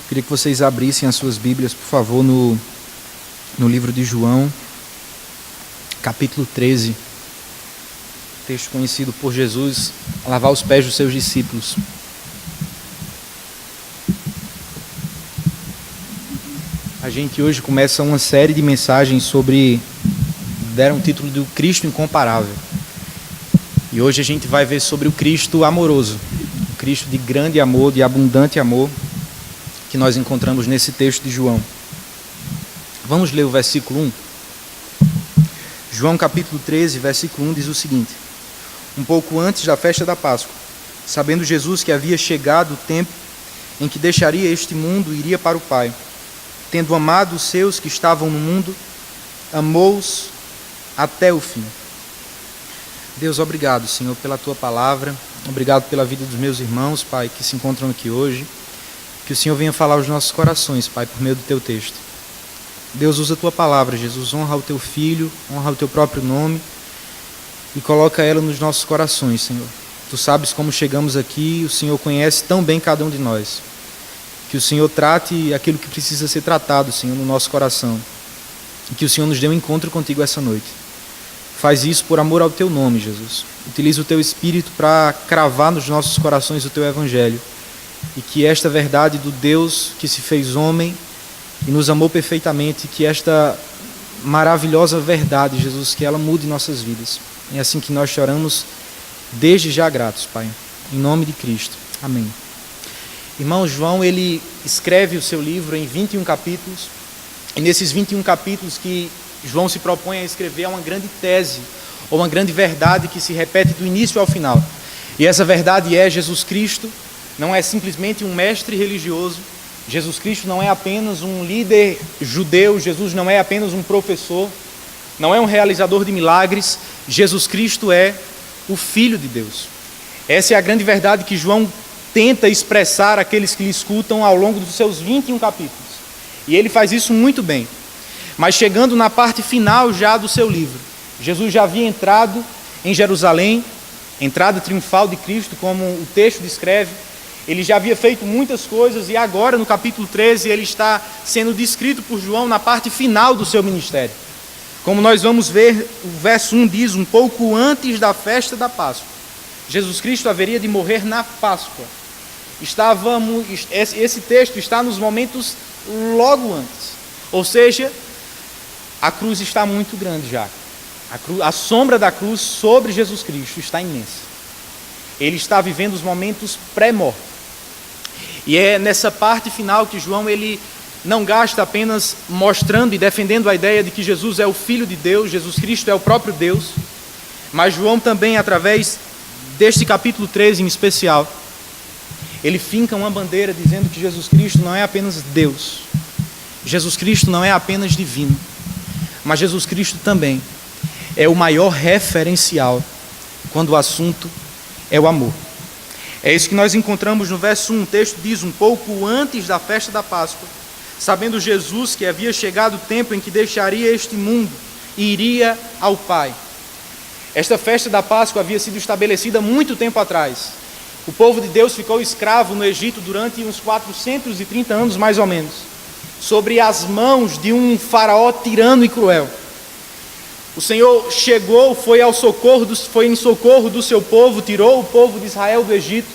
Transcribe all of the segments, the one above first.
Queria que vocês abrissem as suas Bíblias, por favor, no livro de João, capítulo 13. Texto conhecido por Jesus lavar os pés dos seus discípulos. A gente hoje começa uma série de mensagens sobre, deram o título do Cristo Incomparável. E hoje a gente vai ver sobre o Cristo amoroso, o Cristo de grande amor, de abundante amor, que nós encontramos nesse texto de João. Vamos ler o versículo 1. João capítulo 13, versículo 1 diz o seguinte: um pouco antes da festa da Páscoa, sabendo Jesus que havia chegado o tempo em que deixaria este mundo e iria para o Pai, tendo amado os seus que estavam no mundo, amou-os até o fim. Deus, obrigado, Senhor, pela Tua palavra, obrigado pela vida dos meus irmãos, Pai, que se encontram aqui hoje. Que o Senhor venha falar aos nossos corações, Pai, por meio do Teu texto. Deus, usa a Tua palavra, Jesus, honra o Teu Filho, honra o Teu próprio nome e coloca ela nos nossos corações, Senhor. Tu sabes como chegamos aqui, o Senhor conhece tão bem cada um de nós. Que o Senhor trate aquilo que precisa ser tratado, Senhor, no nosso coração. E que o Senhor nos dê um encontro contigo essa noite. Faz isso por amor ao Teu nome, Jesus. Utiliza o Teu Espírito para cravar nos nossos corações o Teu Evangelho. E que esta verdade do Deus que se fez homem e nos amou perfeitamente, que esta maravilhosa verdade, Jesus, que ela mude nossas vidas. É assim que nós choramos desde já gratos, Pai. Em nome de Cristo. Amém. Irmão, João, ele escreve o seu livro em 21 capítulos. E nesses 21 capítulos que João se propõe a escrever é uma grande tese, ou uma grande verdade que se repete do início ao final. E essa verdade é: Jesus Cristo não é simplesmente um mestre religioso, Jesus Cristo não é apenas um líder judeu, Jesus não é apenas um professor, não é um realizador de milagres, Jesus Cristo é o Filho de Deus. Essa é a grande verdade que João tenta expressar àqueles que lhe escutam ao longo dos seus 21 capítulos. E ele faz isso muito bem. Mas chegando na parte final já do seu livro, Jesus já havia entrado em Jerusalém, entrada triunfal de Cristo, como o texto descreve. Ele já havia feito muitas coisas e agora, no capítulo 13, ele está sendo descrito por João na parte final do seu ministério. Como nós vamos ver, o verso 1 diz: um pouco antes da festa da Páscoa. Jesus Cristo haveria de morrer na Páscoa. Esse texto está nos momentos logo antes. Ou seja, a cruz está muito grande já. A sombra da cruz sobre Jesus Cristo está imensa. Ele está vivendo os momentos pré-morte. E é nessa parte final que João ele não gasta apenas mostrando e defendendo a ideia de que Jesus é o Filho de Deus, Jesus Cristo é o próprio Deus, mas João também, através deste capítulo 13 em especial, ele finca uma bandeira dizendo que Jesus Cristo não é apenas Deus, Jesus Cristo não é apenas divino, mas Jesus Cristo também é o maior referencial quando o assunto é o amor. É isso que nós encontramos no verso 1. O texto diz: um pouco antes da festa da Páscoa, sabendo Jesus que havia chegado o tempo em que deixaria este mundo e iria ao Pai. Esta festa da Páscoa havia sido estabelecida muito tempo atrás. O povo de Deus ficou escravo no Egito durante uns 430 anos, mais ou menos, sobre as mãos de um faraó tirano e cruel. O Senhor chegou, foi em socorro do seu povo, tirou o povo de Israel do Egito,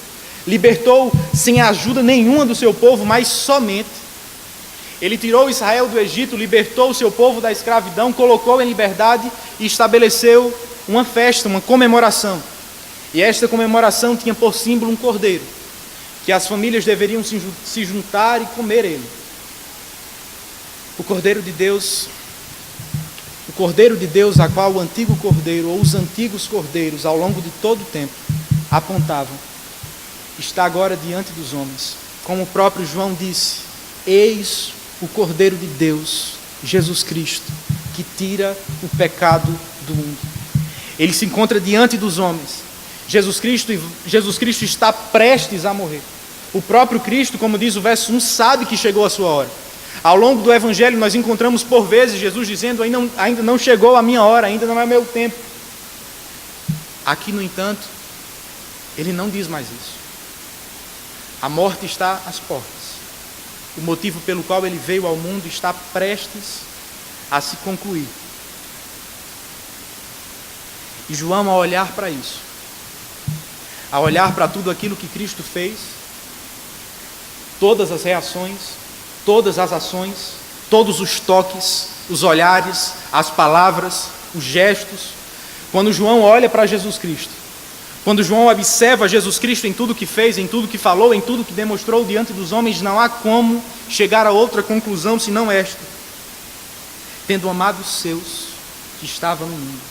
libertou sem ajuda nenhuma do seu povo, mas somente. Ele tirou Israel do Egito, libertou o seu povo da escravidão, colocou em liberdade e estabeleceu uma festa, uma comemoração. E esta comemoração tinha por símbolo um cordeiro, que as famílias deveriam se juntar e comer ele. O Cordeiro de Deus, a qual o antigo cordeiro ou os antigos cordeiros ao longo de todo o tempo apontavam, está agora diante dos homens. Como o próprio João disse: eis o Cordeiro de Deus, Jesus Cristo, que tira o pecado do mundo. Ele se encontra diante dos homens. Jesus Cristo está prestes a morrer. O próprio Cristo, como diz o verso 1, sabe que chegou a sua hora. Ao longo do Evangelho nós encontramos por vezes Jesus dizendo: ainda não chegou a minha hora, ainda não é meu tempo. Aqui, no entanto, ele não diz mais isso. A morte está às portas. o motivo pelo qual ele veio ao mundo está prestes a se concluir. E João, ao olhar para isso, ao olhar para tudo aquilo que Cristo fez, todas as reações, todas as ações, todos os toques, os olhares, as palavras, os gestos, quando João olha para Jesus Cristo, quando João observa Jesus Cristo em tudo que fez, em tudo que falou, em tudo que demonstrou diante dos homens, não há como chegar a outra conclusão senão esta: tendo amado os seus que estavam no mundo,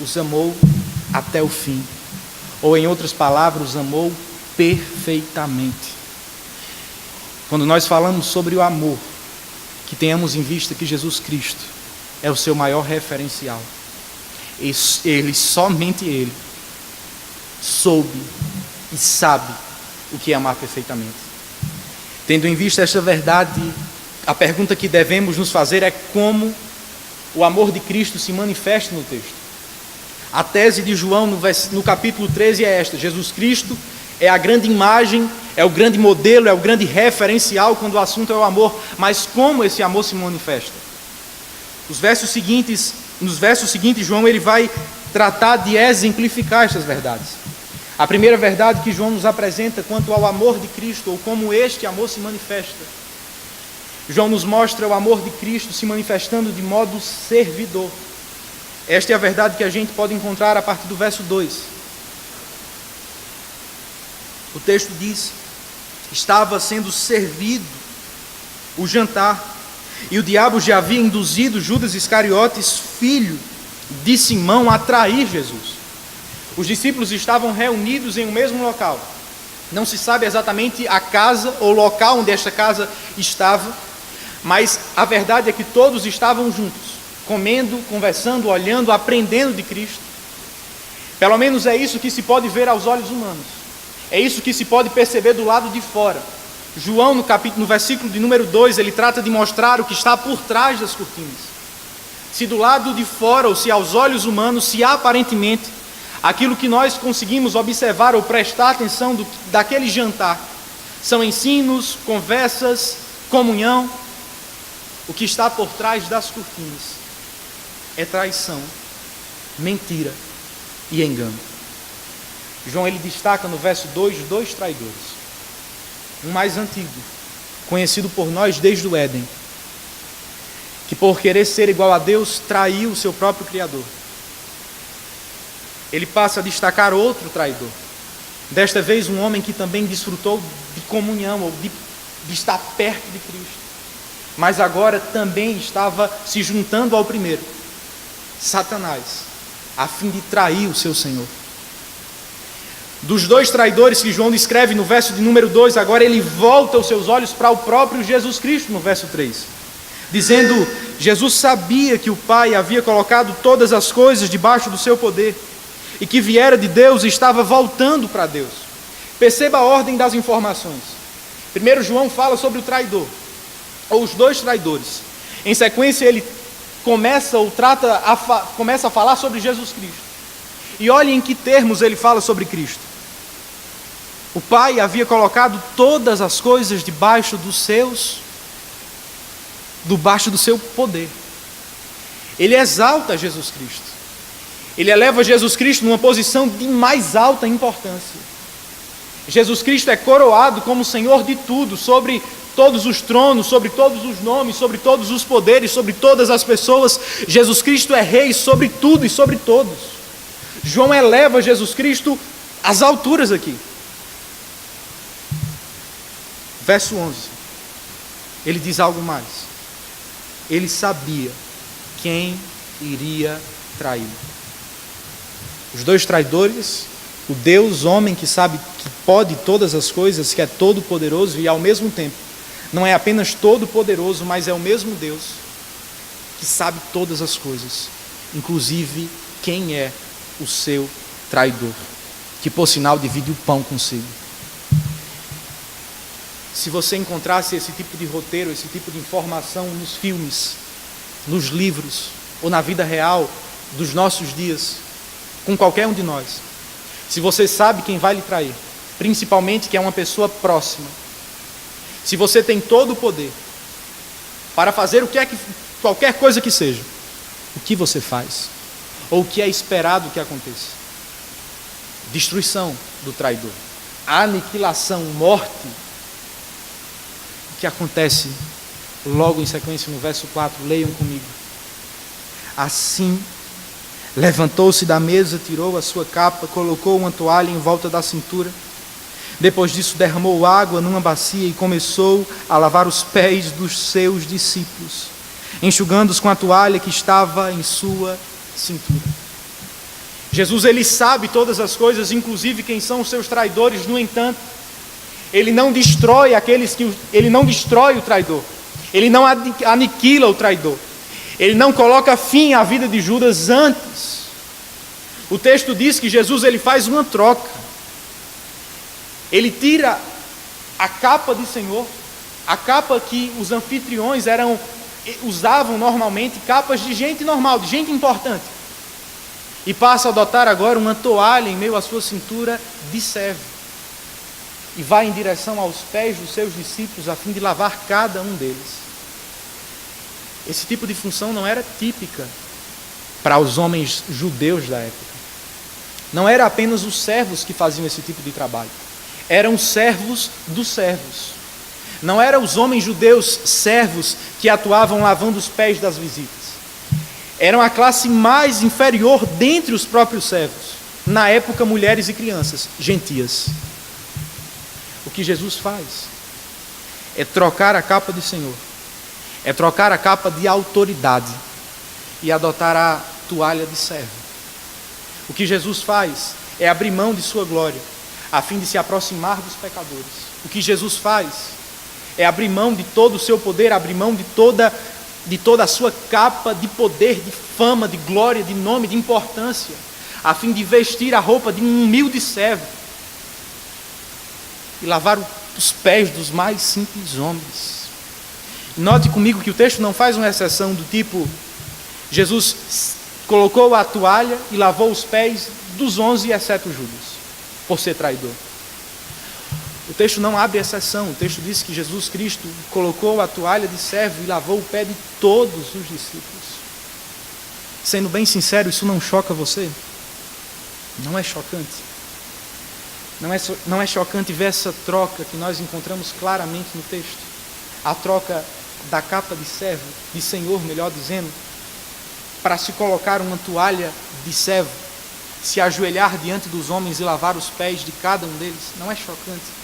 os amou até o fim. Ou, em outras palavras, os amou perfeitamente. Quando nós falamos sobre o amor, que tenhamos em vista que Jesus Cristo é o seu maior referencial. Somente Ele, soube e sabe o que é amar perfeitamente. Tendo em vista esta verdade, a pergunta que devemos nos fazer é como o amor de Cristo se manifesta no texto. A tese de João no capítulo 13 é esta: Jesus Cristo é a grande imagem, é o grande modelo, é o grande referencial quando o assunto é o amor. Mas como esse amor se manifesta? Nos versos seguintes, João ele vai tratar de exemplificar estas verdades. A primeira verdade que João nos apresenta quanto ao amor de Cristo, ou como este amor se manifesta. João nos mostra o amor de Cristo se manifestando de modo servidor. Esta é a verdade que a gente pode encontrar a partir do verso 2. O texto diz: estava sendo servido o jantar, e o diabo já havia induzido Judas Iscariotes, filho de Simão, a trair Jesus. Os discípulos estavam reunidos em um mesmo local. Não se sabe exatamente a casa ou local onde esta casa estava, mas a verdade é que todos estavam juntos, comendo, conversando, olhando, aprendendo de Cristo. Pelo menos é isso que se pode ver aos olhos humanos. É isso que se pode perceber do lado de fora. João, no versículo de número 2, ele trata de mostrar o que está por trás das cortinas. Se do lado de fora, ou se aos olhos humanos, se aparentemente, aquilo que nós conseguimos observar ou prestar atenção daquele jantar são ensinos, conversas, comunhão, o que está por trás das cortinas é traição, mentira e engano. João ele destaca no verso 2 dois traidores. Um mais antigo, conhecido por nós desde o Éden, que por querer ser igual a Deus, traiu o seu próprio Criador. Ele passa a destacar outro traidor. Desta vez um homem que também desfrutou de comunhão, ou de estar perto de Cristo, mas agora também estava se juntando ao primeiro, Satanás, a fim de trair o seu Senhor. Dos dois traidores que João descreve no verso de número 2, agora ele volta os seus olhos para o próprio Jesus Cristo no verso 3, dizendo: Jesus sabia que o Pai havia colocado todas as coisas debaixo do seu poder, e que viera de Deus e estava voltando para Deus. Perceba a ordem das informações. Primeiro João fala sobre o traidor, ou os dois traidores. Em sequência ele começa a falar sobre Jesus Cristo. E olhe em que termos ele fala sobre Cristo. O Pai havia colocado todas as coisas debaixo do seu poder. Ele exalta Jesus Cristo. Ele eleva Jesus Cristo numa posição de mais alta importância. Jesus Cristo é coroado como Senhor de tudo, sobre todos os tronos, sobre todos os nomes, sobre todos os poderes, sobre todas as pessoas. Jesus Cristo é Rei sobre tudo e sobre todos. João eleva Jesus Cristo às alturas aqui. Verso 11, ele diz algo mais. Ele sabia quem iria trair. Os dois traidores, o Deus, homem que sabe que pode todas as coisas, que é todo poderoso e ao mesmo tempo não é apenas todo poderoso, mas é o mesmo Deus que sabe todas as coisas, inclusive quem é o seu traidor, que por sinal divide o pão consigo. Se você encontrasse esse tipo de roteiro, esse tipo de informação nos filmes, nos livros ou na vida real dos nossos dias, com qualquer um de nós, se você sabe quem vai lhe trair, principalmente que é uma pessoa próxima, se você tem todo o poder para fazer qualquer coisa que seja, o que você faz? Ou o que é esperado que aconteça? Destruição do traidor, aniquilação, morte. O que acontece logo em sequência no verso 4, leiam comigo. Assim, levantou-se da mesa, tirou a sua capa, colocou uma toalha em volta da cintura. Depois disso, derramou água numa bacia e começou a lavar os pés dos seus discípulos, enxugando-os com a toalha que estava em sua cintura. Jesus, ele sabe todas as coisas, inclusive quem são os seus traidores. No entanto, ele não destrói ele não destrói o traidor. Ele não aniquila o traidor. Ele não coloca fim à vida de Judas antes. O texto diz que Jesus, ele faz uma troca. Ele tira a capa de Senhor, a capa que os anfitriões usavam normalmente, capas de gente normal, de gente importante, e passa a adotar agora uma toalha em meio à sua cintura de servo, e vai em direção aos pés dos seus discípulos a fim de lavar cada um deles. Esse tipo de função não era típica para os homens judeus da época. Não era apenas os servos que faziam esse tipo de trabalho. Eram servos dos servos. Não eram os homens judeus servos que atuavam lavando os pés das visitas. Eram a classe mais inferior dentre os próprios servos. Na época, mulheres e crianças, gentias. O que Jesus faz é trocar a capa de Senhor, é trocar a capa de autoridade e adotar a toalha de servo. O que Jesus faz é abrir mão de sua glória, a fim de se aproximar dos pecadores. O que Jesus faz é abrir mão de todo o seu poder, abrir mão de toda a sua capa de poder, de fama, de glória, de nome, de importância, a fim de vestir a roupa de um humilde servo e lavar os pés dos mais simples homens. Note comigo que o texto não faz uma exceção do tipo, Jesus colocou a toalha e lavou os pés dos 11, exceto Judas, por ser traidor. O texto não abre exceção. O texto diz que Jesus Cristo colocou a toalha de servo e lavou o pé de todos os discípulos. Sendo bem sincero, isso não choca você? Não é chocante? Não é chocante ver essa troca que nós encontramos claramente no texto? A troca da capa de servo, de senhor, melhor dizendo, para se colocar uma toalha de servo, se ajoelhar diante dos homens e lavar os pés de cada um deles. Não é chocante?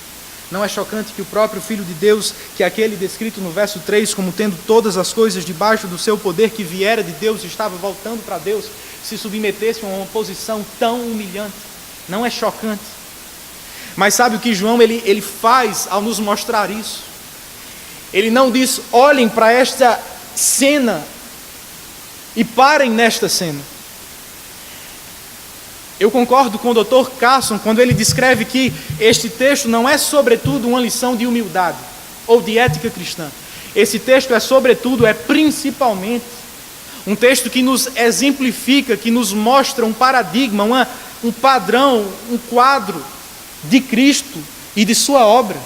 Não é chocante que o próprio Filho de Deus, que é aquele descrito no verso 3 como tendo todas as coisas debaixo do seu poder, que viera de Deus e estava voltando para Deus, se submetesse a uma posição tão humilhante? Não é chocante? Mas sabe o que João ele faz ao nos mostrar isso? Ele não diz, olhem para esta cena e parem nesta cena. Eu concordo com o Dr. Carson quando ele descreve que este texto não é sobretudo uma lição de humildade ou de ética cristã. Esse texto é principalmente um texto que nos exemplifica, que nos mostra um paradigma, um padrão, um quadro de Cristo e de sua obra.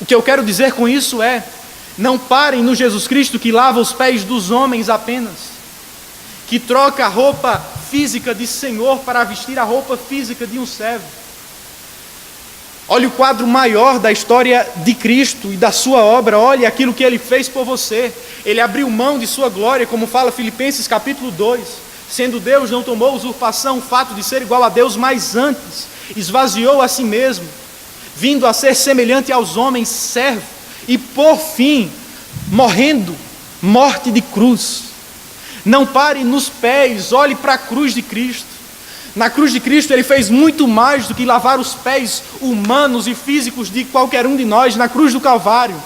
O que eu quero dizer com isso é, não parem no Jesus Cristo que lava os pés dos homens apenas, que troca a roupa física de Senhor para vestir a roupa física de um servo. Olhe o quadro maior da história de Cristo e da sua obra. Olhe aquilo que Ele fez por você. Ele abriu mão de sua glória, como fala Filipenses capítulo 2. Sendo Deus, não tomou usurpação, o fato de ser igual a Deus, mas antes esvaziou a si mesmo, vindo a ser semelhante aos homens, servo, e por fim, morrendo, morte de cruz. Não pare nos pés, olhe para a cruz de Cristo. Na cruz de Cristo Ele fez muito mais do que lavar os pés humanos e físicos de qualquer um de nós. Na cruz do Calvário,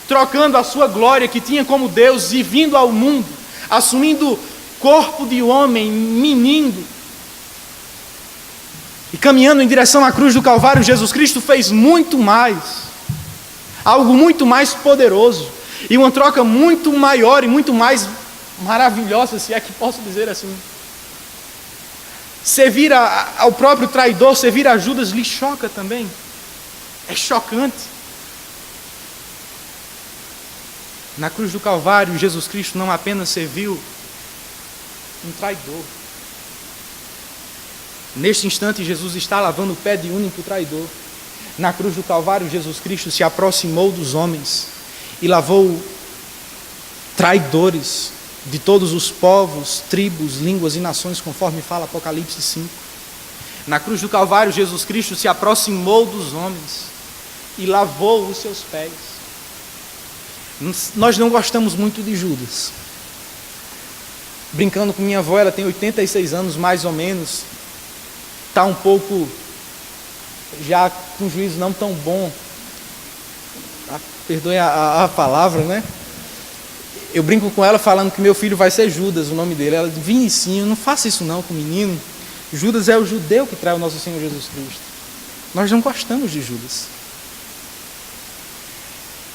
trocando a sua glória que tinha como Deus e vindo ao mundo, assumindo corpo de homem, menino, e caminhando em direção à cruz do Calvário, Jesus Cristo fez muito mais, algo muito mais poderoso, e uma troca muito maior e muito mais maravilhosa, se é que posso dizer assim. Servir ao próprio traidor, servir a Judas lhe choca também. É chocante. Na cruz do Calvário, Jesus Cristo não apenas serviu um traidor. Neste instante, Jesus está lavando o pé de único traidor. Na cruz do Calvário, Jesus Cristo se aproximou dos homens e lavou traidores de todos os povos, tribos, línguas e nações, conforme fala Apocalipse 5. Na cruz do Calvário, Jesus Cristo se aproximou dos homens e lavou os seus pés. Nós não gostamos muito de Judas. Brincando com minha avó, ela tem 86 anos mais ou menos, está um pouco já com um juízo não tão bom, perdoe a palavra, né? Eu brinco com ela falando que meu filho vai ser Judas, o nome dele. Ela diz: Vinicinho, não faça isso não com o menino. Judas é o judeu que trai o nosso Senhor Jesus Cristo. Nós não gostamos de Judas.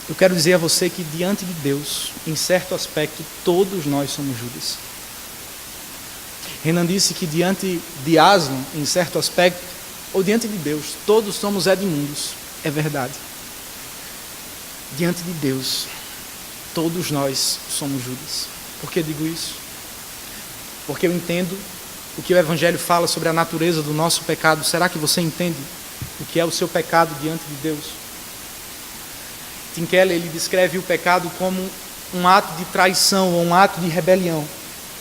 Eu quero dizer a você que diante de Deus, em certo aspecto, todos nós somos Judas. Renan disse que diante de Aslan, em certo aspecto, ou diante de Deus, todos somos Edmundos. É verdade. Diante de Deus, todos nós somos Judas. Por que digo isso? Porque eu entendo o que o Evangelho fala sobre a natureza do nosso pecado. Será que você entende o que é o seu pecado diante de Deus? Tim Keller, ele descreve o pecado como um ato de traição ou um ato de rebelião.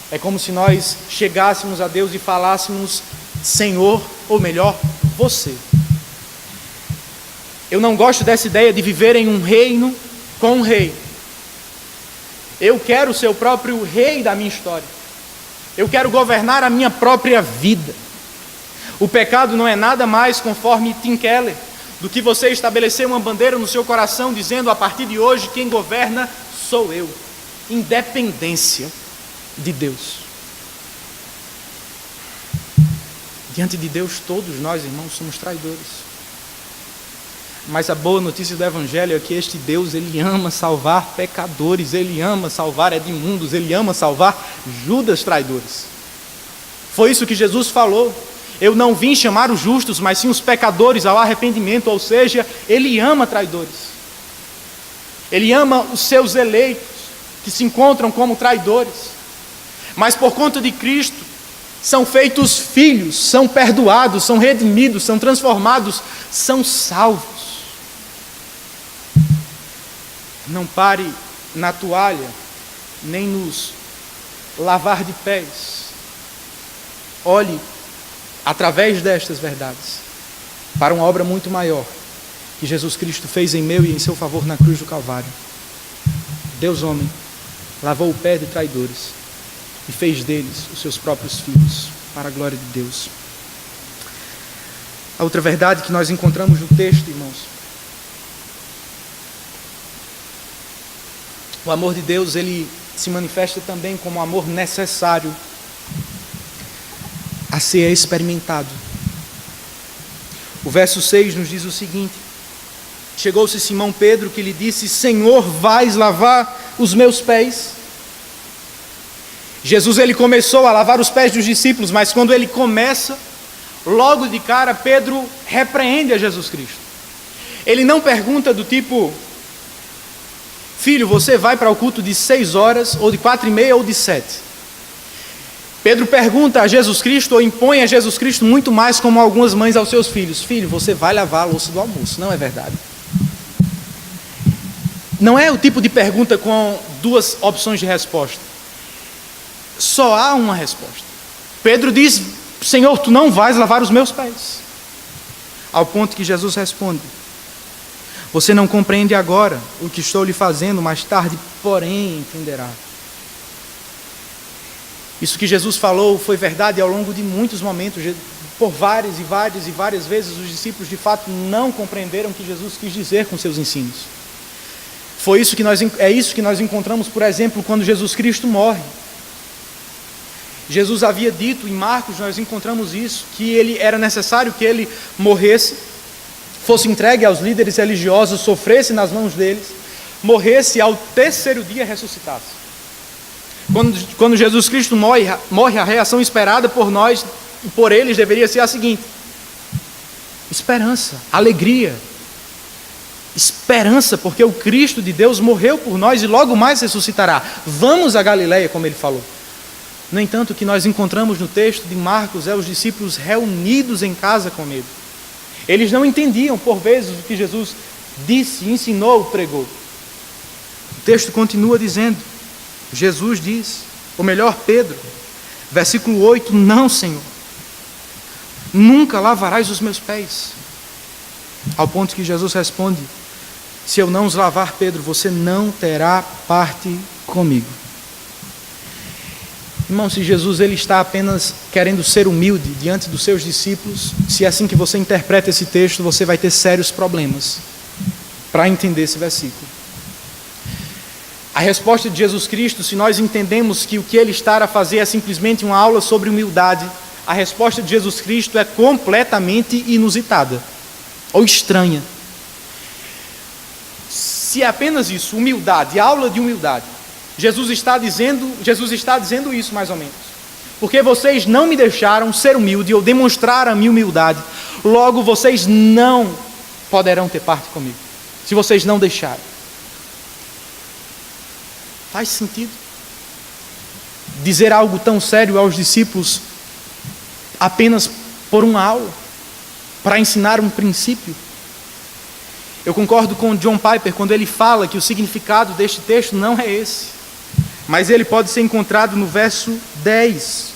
É como se nós chegássemos a Deus e falássemos: Senhor, ou melhor, você. Eu não gosto dessa ideia de viver em um reino com um rei. Eu quero ser o próprio rei da minha história. Eu quero governar a minha própria vida. O pecado não é nada mais, conforme Tim Keller, do que você estabelecer uma bandeira no seu coração dizendo: a partir de hoje quem governa sou eu. Independência de Deus. Diante de Deus, todos nós, irmãos, somos traidores. Mas a boa notícia do Evangelho é que este Deus, Ele ama salvar pecadores, Ele ama salvar Edmundos, Ele ama salvar Judas traidores. Foi isso que Jesus falou: eu não vim chamar os justos, mas sim os pecadores ao arrependimento. Ou seja, Ele ama traidores. Ele ama os seus eleitos, que se encontram como traidores. Mas por conta de Cristo, são feitos filhos, são perdoados, são redimidos, são transformados, são salvos. Não pare na toalha, nem nos lavar de pés. Olhe, através destas verdades, para uma obra muito maior que Jesus Cristo fez em meu e em seu favor na cruz do Calvário. Deus homem lavou o pé de traidores e fez deles os seus próprios filhos, para a glória de Deus. A outra verdade que nós encontramos no texto, irmãos: o amor de Deus, ele se manifesta também como um amor necessário a ser experimentado. O verso 6 nos diz o seguinte: chegou-se Simão Pedro, que lhe disse: Senhor, vais lavar os meus pés? Jesus, ele começou a lavar os pés dos discípulos, mas quando ele começa, logo de cara, Pedro repreende a Jesus Cristo. Ele não pergunta do tipo: filho, você vai para o culto de 6 horas, ou de 4:30, ou de 7? Pedro pergunta a Jesus Cristo, ou impõe a Jesus Cristo muito mais como algumas mães aos seus filhos: filho, você vai lavar a louça do almoço? Não é verdade? Não é o tipo de pergunta com duas opções de resposta. Só há uma resposta. Pedro diz: Senhor, tu não vais lavar os meus pés. Ao ponto que Jesus responde: você não compreende agora o que estou lhe fazendo, mais tarde, porém, entenderá. Isso que Jesus falou foi verdade ao longo de muitos momentos. Por várias vezes os discípulos de fato não compreenderam o que Jesus quis dizer com seus ensinos. É isso que nós encontramos, por exemplo, quando Jesus Cristo morre. Jesus havia dito, em Marcos nós encontramos isso, que era necessário que ele morresse, fosse entregue aos líderes religiosos, sofresse nas mãos deles, morresse e ao 3º dia ressuscitasse. Quando Jesus Cristo morre, a reação esperada por nós e por eles deveria ser a seguinte: esperança, alegria. esperança, porque o Cristo de Deus morreu por nós e logo mais ressuscitará. Vamos a Galileia, como ele falou. No entanto, o que nós encontramos no texto de Marcos é os discípulos reunidos em casa com ele. Eles não entendiam, por vezes, o que Jesus disse, ensinou, pregou. O texto continua dizendo, Jesus diz, ou melhor, Pedro, versículo 8, não, Senhor, nunca lavarás os meus pés. Ao ponto que Jesus responde, se eu não os lavar, Pedro, você não terá parte comigo. Irmão, se Jesus ele está apenas querendo ser humilde diante dos seus discípulos, se é assim que você interpreta esse texto, você vai ter sérios problemas para entender esse versículo. A resposta de Jesus Cristo, se nós entendemos que o que ele está a fazer é simplesmente uma aula sobre humildade, a resposta de Jesus Cristo é completamente inusitada ou estranha. Se é apenas isso, humildade, aula de humildade, Jesus está dizendo isso mais ou menos. Porque vocês não me deixaram ser humilde ou demonstrar a minha humildade, logo vocês não poderão ter parte comigo, se vocês não deixarem. Faz sentido dizer algo tão sério aos discípulos apenas por uma aula, para ensinar um princípio? Eu concordo com John Piper quando ele fala que o significado deste texto não é esse, mas ele pode ser encontrado no verso 10.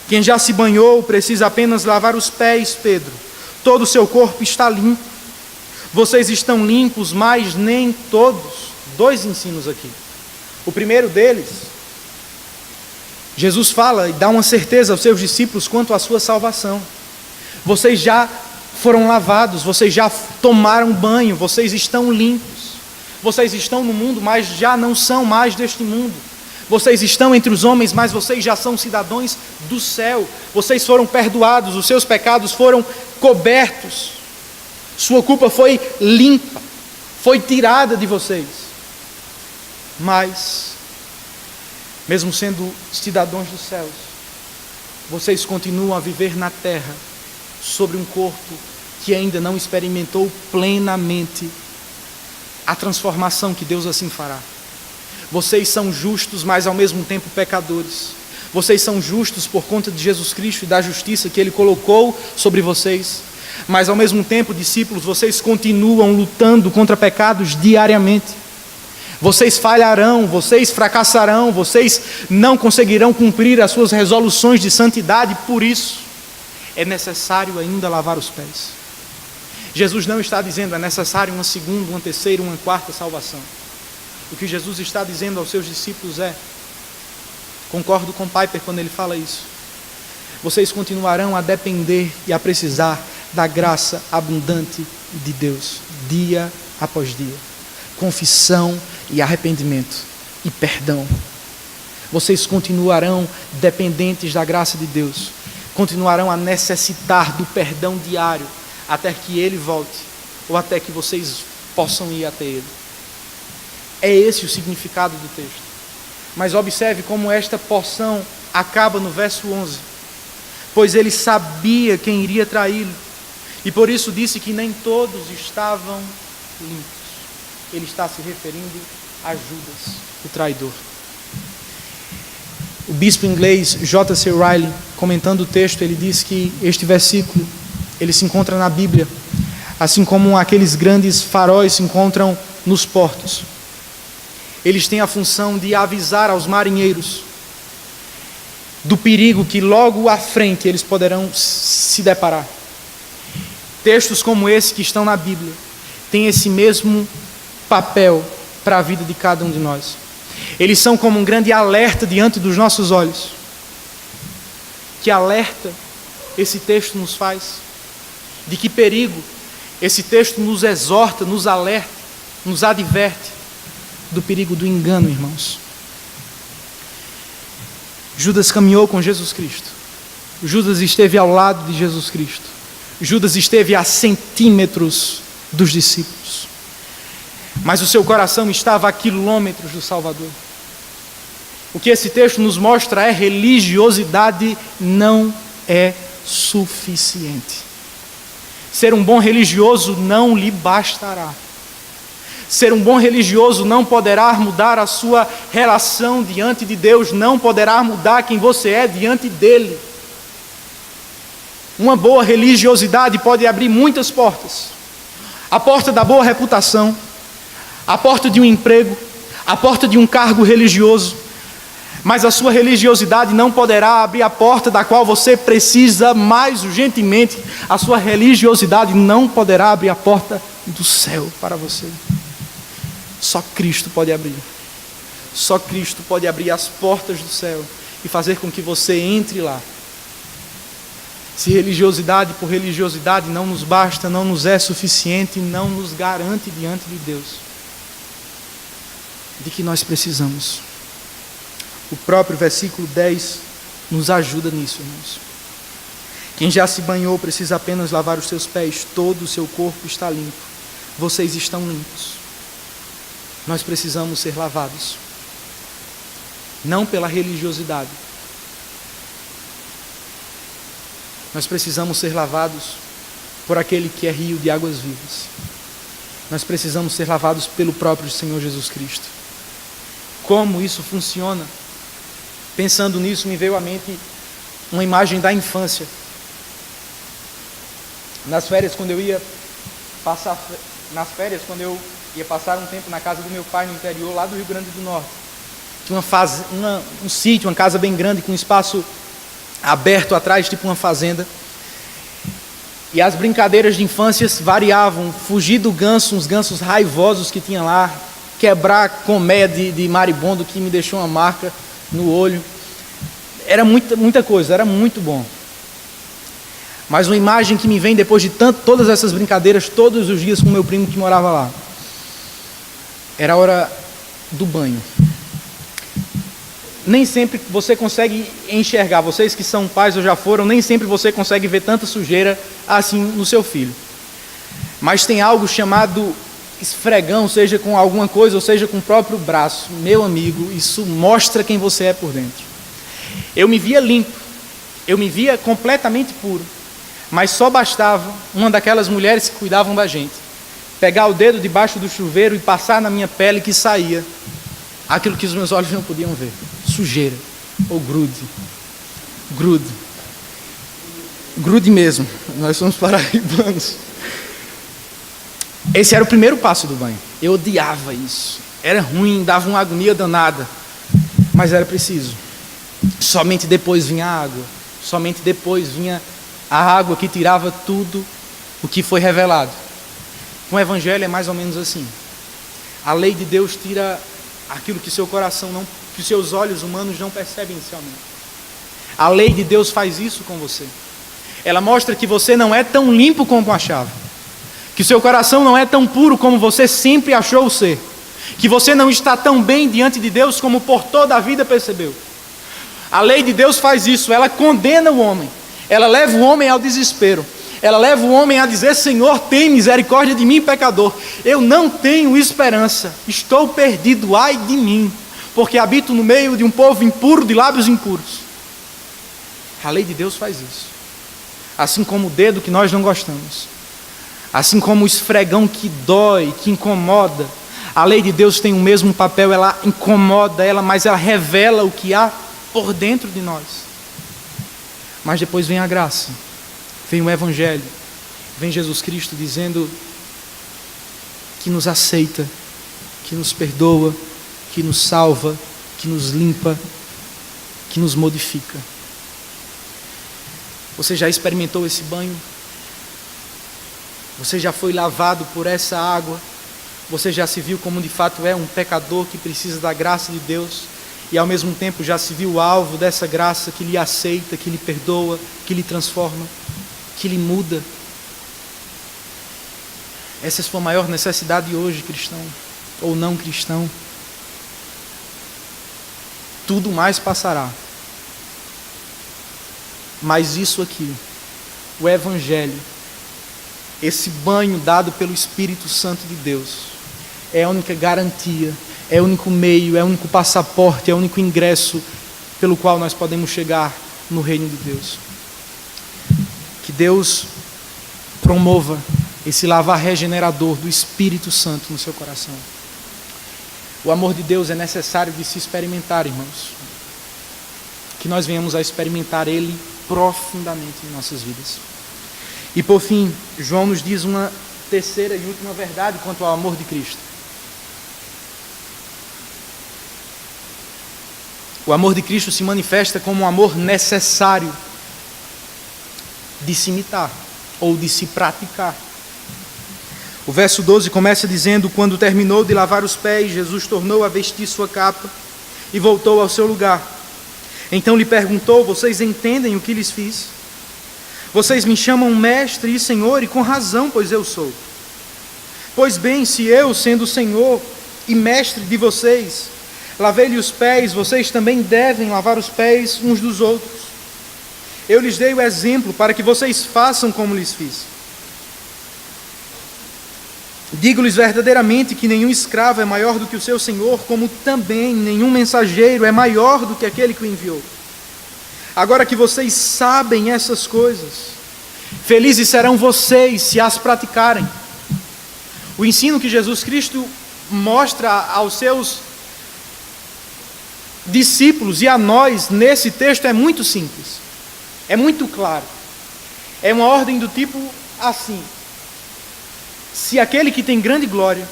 Quem já se banhou precisa apenas lavar os pés, Pedro. Todo o seu corpo está limpo. Vocês estão limpos, mas nem todos. Dois ensinos aqui. O primeiro deles, Jesus fala e dá uma certeza aos seus discípulos quanto à sua salvação. Vocês já foram lavados, vocês já tomaram banho, vocês estão limpos. Vocês estão no mundo, mas já não são mais deste mundo. Vocês estão entre os homens, mas vocês já são cidadãos do céu. Vocês foram perdoados, os seus pecados foram cobertos. Sua culpa foi limpa, foi tirada de vocês. Mas, mesmo sendo cidadãos dos céus, vocês continuam a viver na terra, sobre um corpo que ainda não experimentou plenamente a transformação que Deus assim fará. Vocês são justos, mas ao mesmo tempo pecadores. Vocês são justos por conta de Jesus Cristo e da justiça que Ele colocou sobre vocês, mas ao mesmo tempo, discípulos, vocês continuam lutando contra pecados diariamente. Vocês falharão, vocês fracassarão, vocês não conseguirão cumprir as suas resoluções de santidade, por isso é necessário ainda lavar os pés. Jesus não está dizendo é necessário uma segunda, uma terceira, uma quarta salvação. O que Jesus está dizendo aos seus discípulos é, concordo com Piper quando ele fala isso, vocês continuarão a depender e a precisar da graça abundante de Deus, dia após dia. Confissão e arrependimento e perdão. Vocês continuarão dependentes da graça de Deus, continuarão a necessitar do perdão diário, até que Ele volte, ou até que vocês possam ir até Ele. É esse o significado do texto. Mas observe como esta porção acaba no verso 11. Pois ele sabia quem iria traí-lo, e por isso disse que nem todos estavam limpos. Ele está se referindo a Judas, o traidor. O bispo inglês J.C. Riley, comentando o texto, ele diz que este versículo ele se encontra na Bíblia, assim como aqueles grandes faróis se encontram nos portos. Eles têm a função de avisar aos marinheiros do perigo que logo à frente eles poderão se deparar. Textos como esse que estão na Bíblia têm esse mesmo papel para a vida de cada um de nós. Eles são como um grande alerta diante dos nossos olhos. Que alerta esse texto nos faz? De que perigo esse texto nos exorta, nos alerta, nos adverte do perigo do engano, irmãos. Judas caminhou com Jesus Cristo. Judas esteve ao lado de Jesus Cristo. Judas esteve a centímetros dos discípulos. Mas o seu coração estava a quilômetros do Salvador. O que esse texto nos mostra é religiosidade não é suficiente. Ser um bom religioso não lhe bastará. Ser um bom religioso não poderá mudar a sua relação diante de Deus, não poderá mudar quem você é diante dele. Uma boa religiosidade pode abrir muitas portas. A porta da boa reputação, a porta de um emprego, a porta de um cargo religioso. Mas a sua religiosidade não poderá abrir a porta da qual você precisa mais urgentemente. A sua religiosidade não poderá abrir a porta do céu para você. Só Cristo pode abrir. Só Cristo pode abrir as portas do céu e fazer com que você entre lá. Se religiosidade por religiosidade não nos basta, não nos é suficiente, não nos garante diante de Deus de que nós precisamos. O próprio versículo 10 nos ajuda nisso, irmãos. Quem já se banhou precisa apenas lavar os seus pés, todo o seu corpo está limpo. Vocês estão limpos. Nós precisamos ser lavados. Não pela religiosidade. Nós precisamos ser lavados por aquele que é rio de águas vivas. Nós precisamos ser lavados pelo próprio Senhor Jesus Cristo. Como isso funciona? Pensando nisso, me veio à mente uma imagem da infância. Nas férias, quando eu ia passar um tempo na casa do meu pai no interior, lá do Rio Grande do Norte. Tinha um sítio, uma casa bem grande, com um espaço aberto atrás, tipo uma fazenda. E as brincadeiras de infância variavam. Fugir do ganso, uns gansos raivosos que tinha lá. Quebrar colmeia de maribondo que me deixou uma marca no olho. Era muita coisa, era muito bom. Mas uma imagem que me vem depois de todas essas brincadeiras, todos os dias com meu primo que morava lá. Era a hora do banho. Nem sempre você consegue enxergar, vocês que são pais ou já foram, nem sempre você consegue ver tanta sujeira assim no seu filho. Mas tem algo chamado esfregão, seja com alguma coisa ou seja com o próprio braço. Meu amigo, isso mostra quem você é por dentro. Eu me via limpo, eu me via completamente puro, mas só bastava uma daquelas mulheres que cuidavam da gente pegar o dedo debaixo do chuveiro e passar na minha pele, que saía aquilo que os meus olhos não podiam ver. Sujeira, ou grude mesmo, nós somos paraibanos. Esse era o primeiro passo do banho. Eu odiava isso, era ruim, dava uma agonia danada, mas era preciso. Somente depois vinha a água, somente depois vinha a água que tirava tudo o que foi revelado. Com o Evangelho é mais ou menos assim. A lei de Deus tira aquilo que seu coração não, que os seus olhos humanos não percebem inicialmente. A lei de Deus faz isso com você. Ela mostra que você não é tão limpo como achava, que o seu coração não é tão puro como você sempre achou ser, que você não está tão bem diante de Deus como por toda a vida percebeu. A lei de Deus faz isso, ela condena o homem, ela leva o homem ao desespero, ela leva o homem a dizer: Senhor, tem misericórdia de mim, pecador. Eu não tenho esperança, estou perdido, ai de mim, porque habito no meio de um povo impuro, de lábios impuros. A lei de Deus faz isso. Assim como o dedo que nós não gostamos, assim como o esfregão que dói, que incomoda, a lei de Deus tem o mesmo papel. Ela incomoda, mas ela revela o que há por dentro de nós. Mas depois vem a graça, vem o Evangelho, vem Jesus Cristo dizendo que nos aceita, que nos perdoa, que nos salva, que nos limpa, que nos modifica. Você já experimentou esse banho? Você já foi lavado por essa água? Você já se viu como de fato é um pecador que precisa da graça de Deus? E ao mesmo tempo já se viu alvo dessa graça que lhe aceita, que lhe perdoa, que lhe transforma, que lhe muda? Essa é a sua maior necessidade hoje, cristão ou não cristão. Tudo mais passará. Mas isso aqui, o Evangelho, esse banho dado pelo Espírito Santo de Deus, é a única garantia, é o único meio, é o único passaporte, é o único ingresso pelo qual nós podemos chegar no reino de Deus. Que Deus promova esse lavar regenerador do Espírito Santo no seu coração. O amor de Deus é necessário de se experimentar, irmãos. Que nós venhamos a experimentar Ele profundamente em nossas vidas. E por fim, João nos diz uma terceira e última verdade quanto ao amor de Cristo. O amor de Cristo se manifesta como um amor necessário de se imitar ou de se praticar. O verso 12 começa dizendo: quando terminou de lavar os pés, Jesus tornou a vestir sua capa e voltou ao seu lugar. Então lhe perguntou: vocês entendem o que lhes fiz? Vocês me chamam mestre e senhor, e com razão, pois eu sou. Pois bem, se eu, sendo senhor e mestre de vocês, lavei-lhe os pés, vocês também devem lavar os pés uns dos outros. Eu lhes dei o exemplo para que vocês façam como lhes fiz. Digo-lhes verdadeiramente que nenhum escravo é maior do que o seu senhor, como também nenhum mensageiro é maior do que aquele que o enviou. Agora que vocês sabem essas coisas, felizes serão vocês se as praticarem. O ensino que Jesus Cristo mostra aos seus discípulos e a nós nesse texto é muito simples, é muito claro. É uma ordem do tipo assim: se aquele que tem grande glória,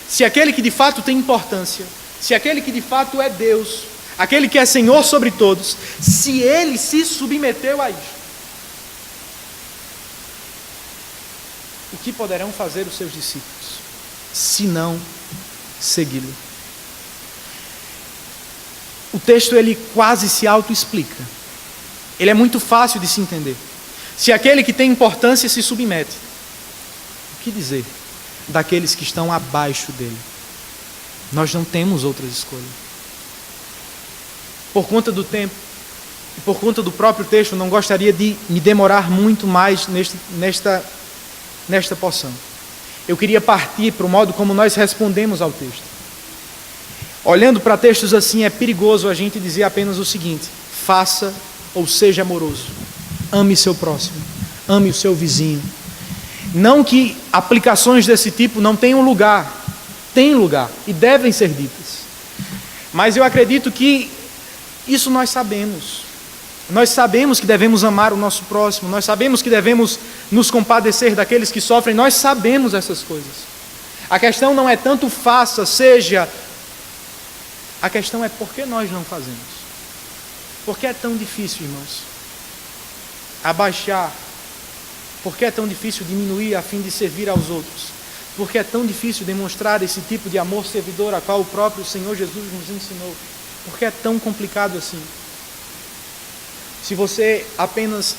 se aquele que de fato tem importância, se aquele que de fato é Deus, aquele que é Senhor sobre todos, se ele se submeteu a isto, o que poderão fazer os seus discípulos, se não segui-lo? O texto ele quase se auto-explica. Ele é muito fácil de se entender. Se aquele que tem importância se submete, o que dizer daqueles que estão abaixo dele? Nós não temos outras escolhas. Por conta do tempo e por conta do próprio texto, não gostaria de me demorar muito mais nesta porção. Eu queria partir para o modo como nós respondemos ao texto. Olhando para textos assim, é perigoso a gente dizer apenas o seguinte: faça ou seja amoroso, ame seu próximo, ame o seu vizinho. Não que aplicações desse tipo não tenham lugar, têm lugar e devem ser ditas. Mas eu acredito que isso nós sabemos. Nós sabemos que devemos amar o nosso próximo, nós sabemos que devemos nos compadecer daqueles que sofrem, nós sabemos essas coisas. A questão não é tanto faça, seja, a questão é por que nós não fazemos. Por que é tão difícil, irmãos, abaixar? Por que é tão difícil diminuir a fim de servir aos outros? Por que é tão difícil demonstrar esse tipo de amor servidor a qual o próprio Senhor Jesus nos ensinou? Por que é tão complicado assim? Se você apenas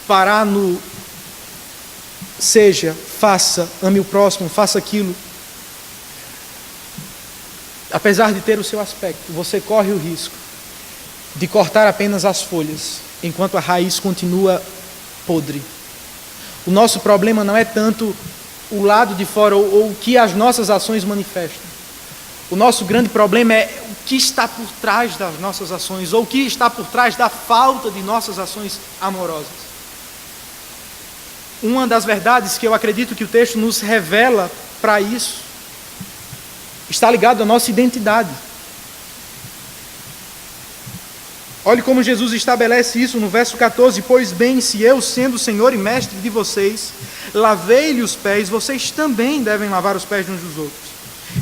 parar no seja, faça, ame o próximo, faça aquilo, apesar de ter o seu aspecto, você corre o risco de cortar apenas as folhas, enquanto a raiz continua podre. O nosso problema não é tanto o lado de fora ou o que as nossas ações manifestam. O nosso grande problema é o que está por trás das nossas ações, ou o que está por trás da falta de nossas ações amorosas. Uma das verdades que eu acredito que o texto nos revela para isso está ligado à nossa identidade. Olhe como Jesus estabelece isso no verso 14: pois bem, se eu, sendo Senhor e Mestre de vocês, lavei-lhe os pés, vocês também devem lavar os pés uns dos outros.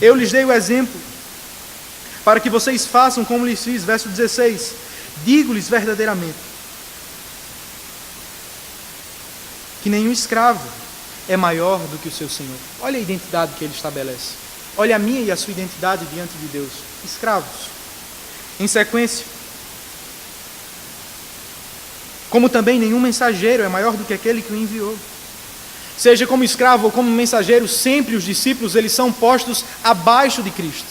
Eu lhes dei o exemplo, para que vocês façam como lhes fiz. Verso 16: digo-lhes verdadeiramente, que nenhum escravo é maior do que o seu Senhor. Olha a identidade que ele estabelece. Olha a minha e a sua identidade diante de Deus. Escravos. Em sequência: como também nenhum mensageiro é maior do que aquele que o enviou. Seja como escravo ou como mensageiro, sempre os discípulos eles são postos abaixo de Cristo.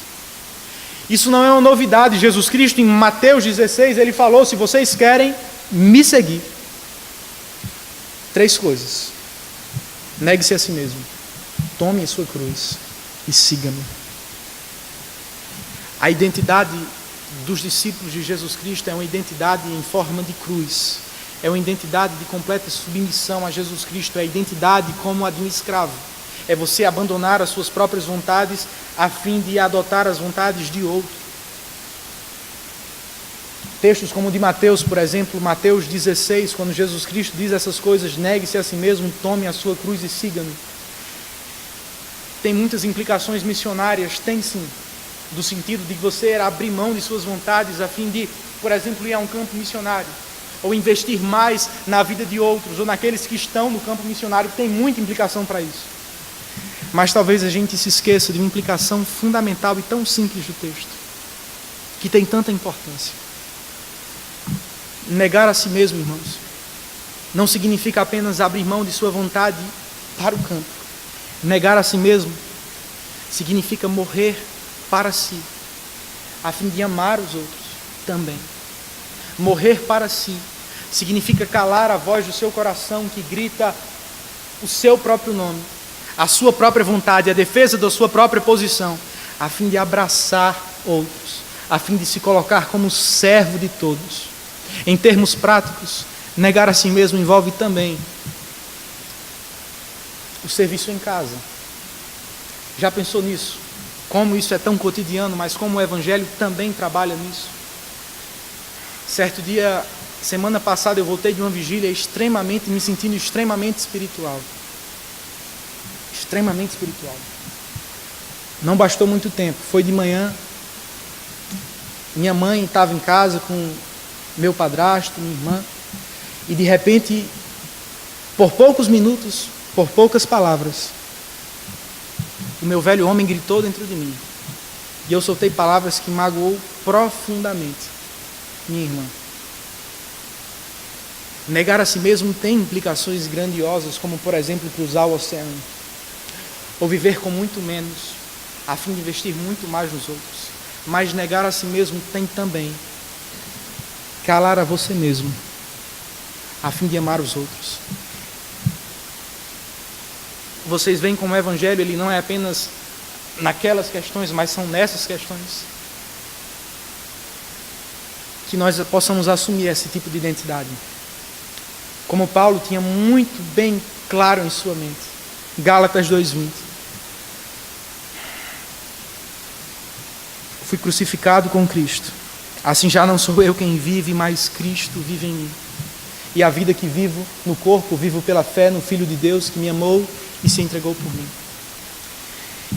Isso não é uma novidade. Jesus Cristo, em Mateus 16, ele falou: se vocês querem me seguir, 3 coisas: negue-se a si mesmo, tome a sua cruz e siga-me. A identidade dos discípulos de Jesus Cristo é uma identidade em forma de cruz. É uma identidade de completa submissão a Jesus Cristo, é a identidade como a de um escravo. É você abandonar as suas próprias vontades a fim de adotar as vontades de outro. Textos como o de Mateus, por exemplo, Mateus 16, quando Jesus Cristo diz essas coisas: negue-se a si mesmo, tome a sua cruz e siga-me. Tem muitas implicações missionárias, tem sim, do sentido de você abrir mão de suas vontades a fim de, por exemplo, ir a um campo missionário, ou investir mais na vida de outros, ou naqueles que estão no campo missionário. Tem muita implicação para isso. Mas talvez a gente se esqueça de uma implicação fundamental e tão simples do texto, que tem tanta importância. Negar a si mesmo, irmãos, não significa apenas abrir mão de sua vontade para o campo. Negar a si mesmo significa morrer para si, a fim de amar os outros também. Morrer para si significa calar a voz do seu coração que grita o seu próprio nome, a sua própria vontade, a defesa da sua própria posição, a fim de abraçar outros, a fim de se colocar como servo de todos. Em termos práticos, negar a si mesmo envolve também o serviço em casa. Já pensou nisso? Como isso é tão cotidiano, mas como o Evangelho também trabalha nisso. Certo dia, semana passada, eu voltei de uma vigília me sentindo extremamente espiritual. Extremamente espiritual. Não bastou muito tempo. Foi de manhã. Minha mãe estava em casa com meu padrasto, minha irmã. E de repente, por poucos minutos, por poucas palavras, o meu velho homem gritou dentro de mim. E eu soltei palavras que magoou profundamente minha irmã. Negar a si mesmo tem implicações grandiosas, como por exemplo cruzar o oceano, ou viver com muito menos, a fim de investir muito mais nos outros. Mas negar a si mesmo tem também calar a você mesmo, a fim de amar os outros. Vocês veem como o Evangelho ele não é apenas naquelas questões, mas são nessas questões que nós possamos assumir esse tipo de identidade. Como Paulo tinha muito bem claro em sua mente. Gálatas 2:20. Fui crucificado com Cristo. Assim já não sou eu quem vive, mas Cristo vive em mim. E a vida que vivo no corpo, vivo pela fé no Filho de Deus que me amou e se entregou por mim.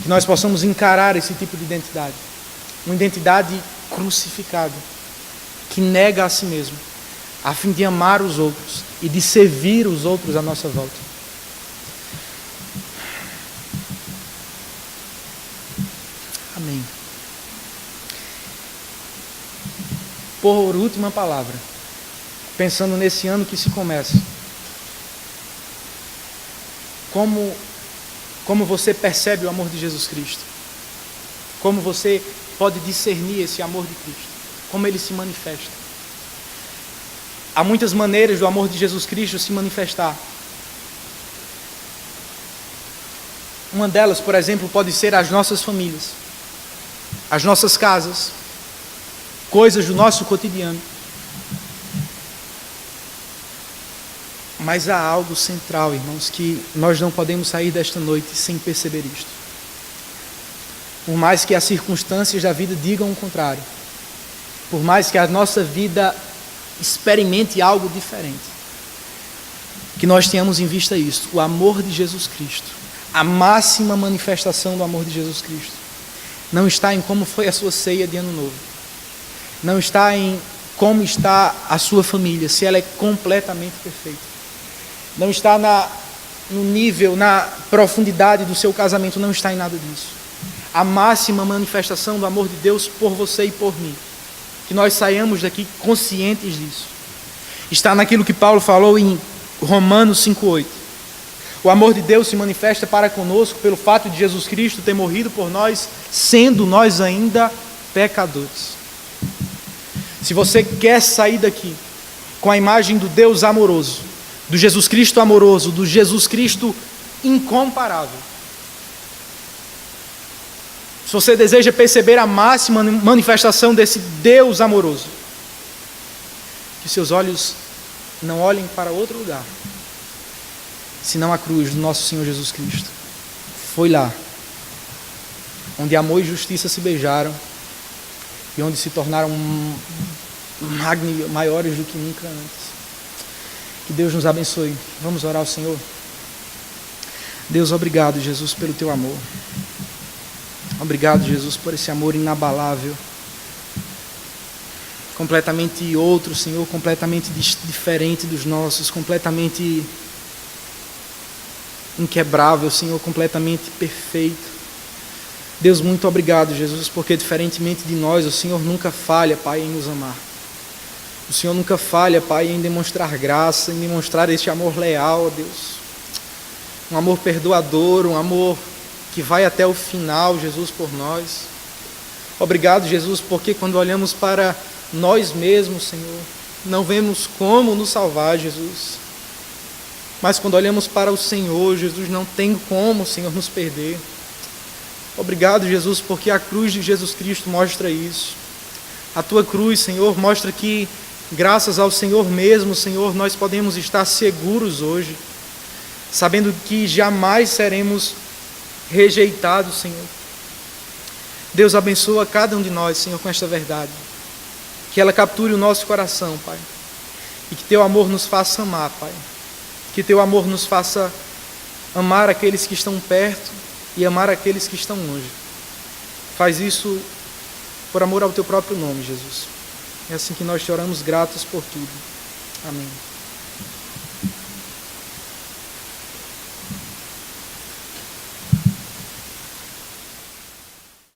Que nós possamos encarar esse tipo de identidade. Uma identidade crucificada, que nega a si mesmo, a fim de amar os outros e de servir os outros à nossa volta. Amém. Por última palavra, pensando nesse ano que se começa, como você percebe o amor de Jesus Cristo? Como você pode discernir esse amor de Cristo? Como ele se manifesta? Há muitas maneiras do amor de Jesus Cristo se manifestar. Uma delas, por exemplo, pode ser as nossas famílias, as nossas casas, coisas do nosso cotidiano. Mas há algo central, irmãos, que nós não podemos sair desta noite sem perceber isto. Por mais que as circunstâncias da vida digam o contrário, por mais que a nossa vida experimente algo diferente, que nós tenhamos em vista isso, o amor de Jesus Cristo, a máxima manifestação do amor de Jesus Cristo, não está em como foi a sua ceia de Ano Novo, não está em como está a sua família, se ela é completamente perfeita, não está no nível, na profundidade do seu casamento, não está em nada disso. A máxima manifestação do amor de Deus por você e por mim, que nós saiamos daqui conscientes disso, está naquilo que Paulo falou em Romanos 5:8. O amor de Deus se manifesta para conosco pelo fato de Jesus Cristo ter morrido por nós, sendo nós ainda pecadores. Se você quer sair daqui com a imagem do Deus amoroso, do Jesus Cristo amoroso, do Jesus Cristo incomparável, se você deseja perceber a máxima manifestação desse Deus amoroso, que seus olhos não olhem para outro lugar, senão a cruz do nosso Senhor Jesus Cristo. Foi lá, onde amor e justiça se beijaram e onde se tornaram maiores do que nunca antes. Que Deus nos abençoe. Vamos orar ao Senhor. Deus, obrigado, Jesus, pelo teu amor. Obrigado, Jesus, por esse amor inabalável, completamente outro, Senhor, completamente diferente dos nossos, completamente inquebrável, Senhor, completamente perfeito. Deus, muito obrigado, Jesus, porque diferentemente de nós, o Senhor nunca falha, Pai, em nos amar. O Senhor nunca falha, Pai, em demonstrar graça, em demonstrar este amor leal, ó Deus. Um amor perdoador, um amor que vai até o final, Jesus, por nós. Obrigado, Jesus, porque quando olhamos para nós mesmos, Senhor, não vemos como nos salvar, Jesus. Mas quando olhamos para o Senhor, Jesus, não tem como, Senhor, nos perder. Obrigado, Jesus, porque a cruz de Jesus Cristo mostra isso. A tua cruz, Senhor, mostra que, graças ao Senhor mesmo, Senhor, nós podemos estar seguros hoje, sabendo que jamais seremos rejeitados, Senhor. Deus, abençoa cada um de nós, Senhor, com esta verdade. Que ela capture o nosso coração, Pai. E que teu amor nos faça amar, Pai. Que teu amor nos faça amar aqueles que estão perto e amar aqueles que estão longe. Faz isso por amor ao teu próprio nome, Jesus. É assim que nós te oramos gratos por tudo. Amém.